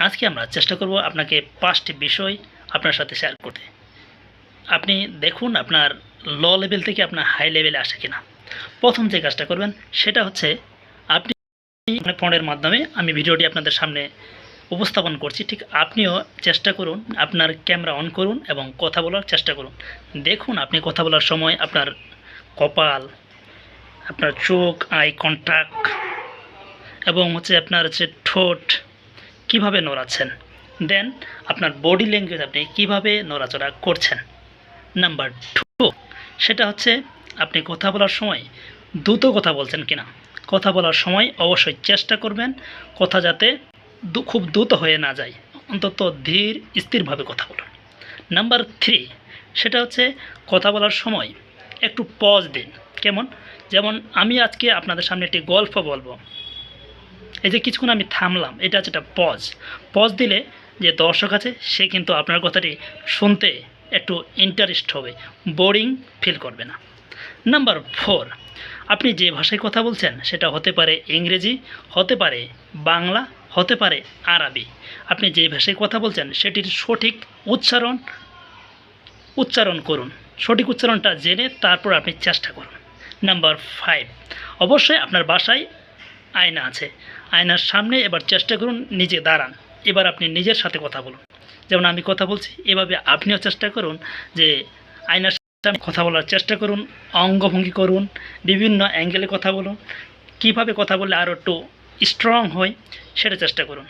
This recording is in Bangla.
আজকে আমরা চেষ্টা করব আপনাকে 5টি বিষয় আপনার সাথে শেয়ার করতে। আপনি দেখুন আপনার লো লেভেল থেকে আপনার হাই লেভেলে আসে কিনা। প্রথম যে কাজটা করবেন সেটা হচ্ছে আপনি ফোনের মাধ্যমে আমি ভিডিওটি আপনাদের সামনে উপস্থাপন করছি, ঠিক আপনিও চেষ্টা করুন, আপনার ক্যামেরা অন করুন এবং কথা বলার চেষ্টা করুন। দেখুন আপনি কথা বলার সময় আপনার কপাল, আপনার চোখ, আই কন্ট্যাক্ট এবং আপনার ঠোঁট কীভাবে নড়াচ্ছেন, দেন আপনার বডি ল্যাঙ্গুয়েজ আপনি কীভাবে নড়াচড়া করছেন। নাম্বার 2 সেটা হচ্ছে আপনি কথা বলার সময় দ্রুত কথা বলছেন কিনা। কথা বলার সময় অবশ্যই চেষ্টা করবেন কথা যাতে খুব দ্রুত হয়ে না যায়, অন্তত ধীর স্থিরভাবে কথা বলুন। নাম্বার 3 সেটা হচ্ছে কথা বলার সময় একটু পজ দিন। কেমন? যেমন আমি আজকে আপনাদের সামনে একটি গল্প বলবো, এই যে কিছুক্ষণ আমি থামলাম, এটা হচ্ছে একটা পজ দিলে যে দর্শক আছে সে কিন্তু আপনার কথাটি শুনতে একটু ইন্টারেস্ট হবে, বোরিং ফিল করবে না। নাম্বার 4 আপনি যে ভাষায় কথা বলছেন সেটা হতে পারে ইংরেজি, হতে পারে বাংলা, হতে পারে আরবি। আপনি যে ভাষায় কথা বলছেন সেটির সঠিক উচ্চারণ করুন, সঠিক উচ্চারণটা জেনে তারপর আপনি চেষ্টা করুন। নাম্বার 5 অবশ্যই আপনার বাসায় আয়না আছে, আয়নার সামনে এবার চেষ্টা করুন নিজে দাঁড়ান, এবার আপনি নিজের সাথে কথা বলুন। যেমন আমি কথা বলছি এভাবে আপনিও চেষ্টা করুন যে আয়নার সামনে কথা বলার চেষ্টা করুন, অঙ্গভঙ্গি করুন, বিভিন্ন অ্যাঙ্গেলে কথা বলুন, কীভাবে কথা বললে আরও একটু স্ট্রং হয় সেটা চেষ্টা করুন।